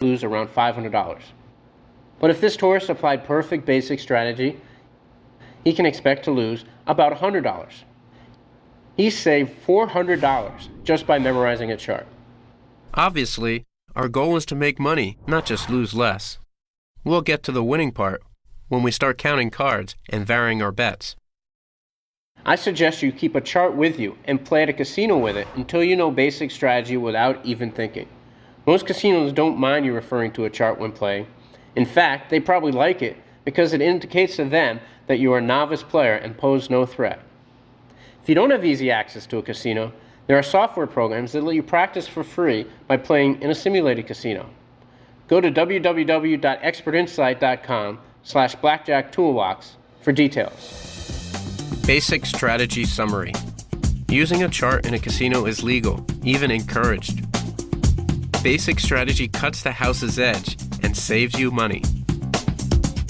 lose around $500. But if this tourist applied perfect basic strategy, he can expect to lose about $100. He saved $400 just by memorizing a chart. Obviously, our goal is to make money, not just lose less. We'll get to the winning part when we start counting cards and varying our bets. I suggest you keep a chart with you and play at a casino with it until you know basic strategy without even thinking. Most casinos don't mind you referring to a chart when playing. In fact, they probably like it because it indicates to them that you are a novice player and pose no threat. If you don't have easy access to a casino, there are software programs that let you practice for free by playing in a simulated casino. Go to www.expertinsight.com/blackjack toolbox for details. Basic strategy summary. Using a chart in a casino is legal, even encouraged. Basic strategy cuts the house's edge and saves you money.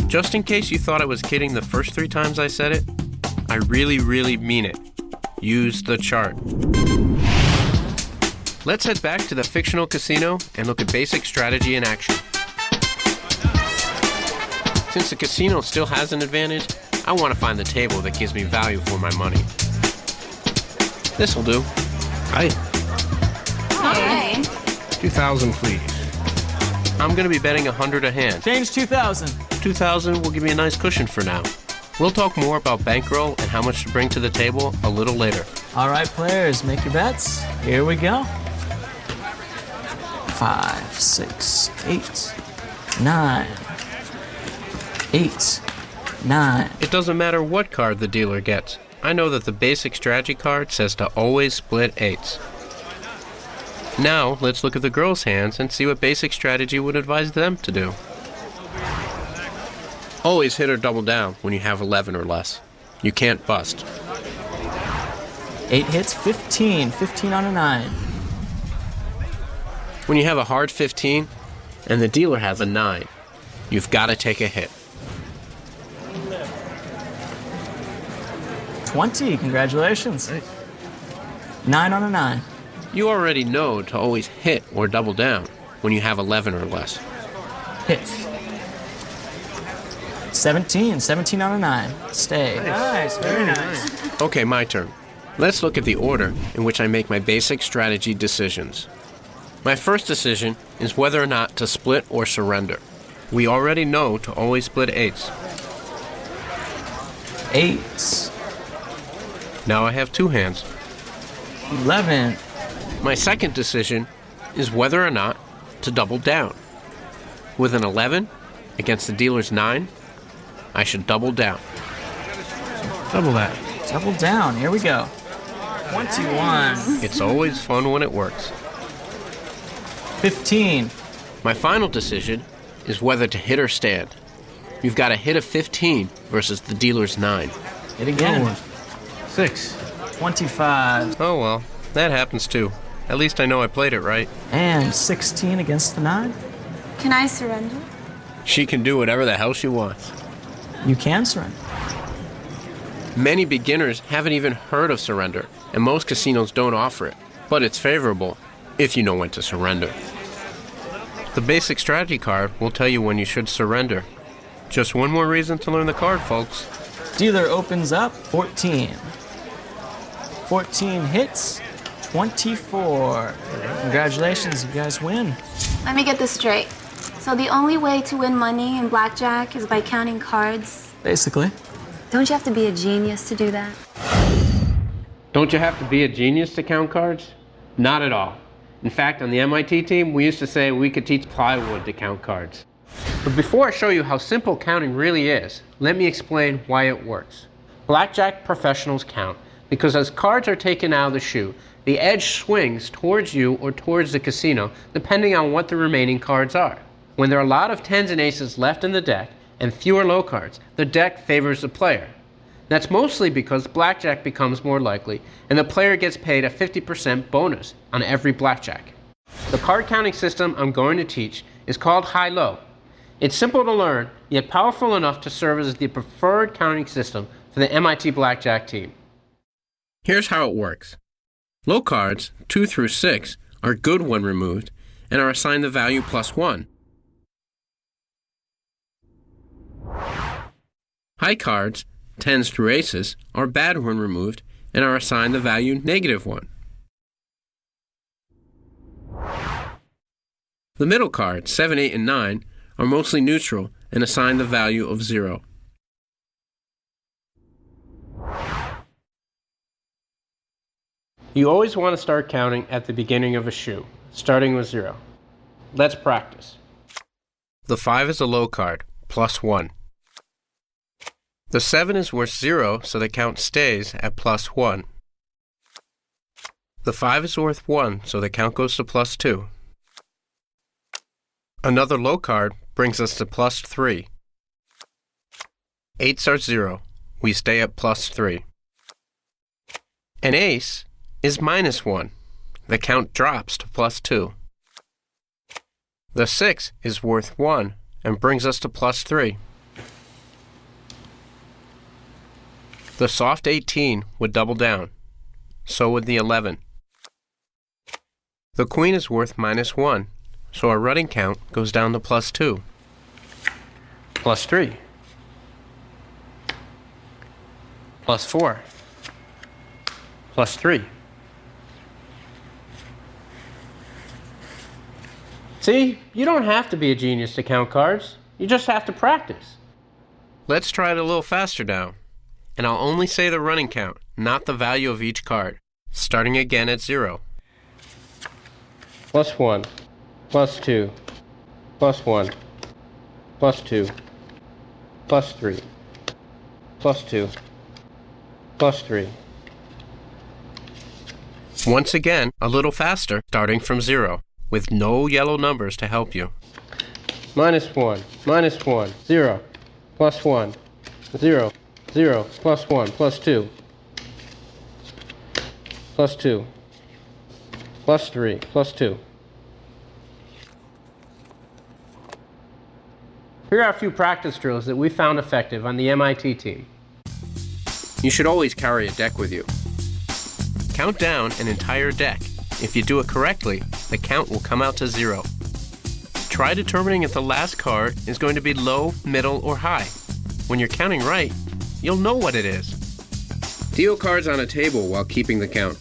Just in case you thought I was kidding the first 3 times I said it, I really mean it. Use the chart. Let's head back to the fictional casino and look at basic strategy in action. Since the casino still has an advantage, I want to find the table that gives me value for my money. This'll do. Hi. Hi. 2,000, please. I'm going to be betting 100 a hand. Change 2,000. 2,000 will give me a nice cushion for now. We'll talk more about bankroll and how much to bring to the table a little later. All right, players, make your bets. Here we go. 5, 6, 8, 9. 8, 9. It doesn't matter what card the dealer gets. I know that the basic strategy card says to always split 8s. Now, let's look at the girls' hands and see what basic strategy would advise them to do. Always hit or double down when you have 11 or less. You can't bust. 8 hits, 15. 15 on a 9. When you have a hard 15 and the dealer has a 9, you've got to take a hit. 20. Congratulations. 9 on a 9. You already know to always hit or double down when you have 11 or less. Hit. 17. 17 on a 9. Stay. Nice. Very nice. Okay, my turn. Let's look at the order in which I make my basic strategy decisions. My first decision is whether or not to split or surrender. We already know to always split 8s. 8. Now I have 2 hands. 11. My second decision is whether or not to double down. With an 11 against the dealer's 9, I should double down. Double that. Double down. Here we go. 21. It's always fun when it works. 15. My final decision is whether to hit or stand. You've got a hit of 15 versus the dealer's 9. Hit again. Oh, 6. 25. Oh well, that happens too. At least I know I played it right. And 16 against the 9. Can I surrender? She can do whatever the hell she wants. You can surrender. Many beginners haven't even heard of surrender, and most casinos don't offer it. But it's favorable if you know when to surrender. The basic strategy card will tell you when you should surrender. Just one more reason to learn the card, folks. Dealer opens up 14. 14 hits, 24. Congratulations, you guys win. Let me get this straight. So the only way to win money in blackjack is by counting cards? Basically. Don't you have to be a genius to do that? Don't you have to be a genius to count cards? Not at all. In fact, on the MIT team, we used to say we could teach plywood to count cards. But before I show you how simple counting really is, let me explain why it works. Blackjack professionals count because as cards are taken out of the chute, the edge swings towards you or towards the casino, depending on what the remaining cards are. When there are a lot of 10s and aces left in the deck and fewer low cards, the deck favors the player. That's mostly because blackjack becomes more likely and the player gets paid a 50% bonus on every blackjack. The card counting system I'm going to teach is called high-low. It's simple to learn, yet powerful enough to serve as the preferred counting system for the MIT Blackjack team. Here's how it works. Low cards, 2 through 6, are good when removed and are assigned the value +1, High cards, 10s through aces, are bad when removed and are assigned the value -1. The middle cards, 7, 8, and 9, are mostly neutral and assign the value of 0. You always want to start counting at the beginning of a shoe, starting with 0. Let's practice. The 5 is a low card, +1. The 7 is worth 0, so the count stays at +1. The 5 is worth 1, so the count goes to +2. Another low card brings us to +3. 8s are 0. We stay at +3. An ace is -1. The count drops to +2. The 6 is worth 1 and brings us to +3. The soft 18 would double down. So would the 11. The queen is worth -1, so our running count goes down to +2. +3. +4. +3. See, you don't have to be a genius to count cards. You just have to practice. Let's try it a little faster now. And I'll only say the running count, not the value of each card, starting again at 0. +1, +2, +1, +2, +3, +2, +3. Once again, a little faster, starting from 0, with no yellow numbers to help you. -1, -1, 0, +1, 0, 0, +1, +2, +2, +3, +2. Here are a few practice drills that we found effective on the MIT team. You should always carry a deck with you. Count down an entire deck. If you do it correctly, the count will come out to 0. Try determining if the last card is going to be low, middle, or high. When you're counting right, you'll know what it is. Deal cards on a table while keeping the count.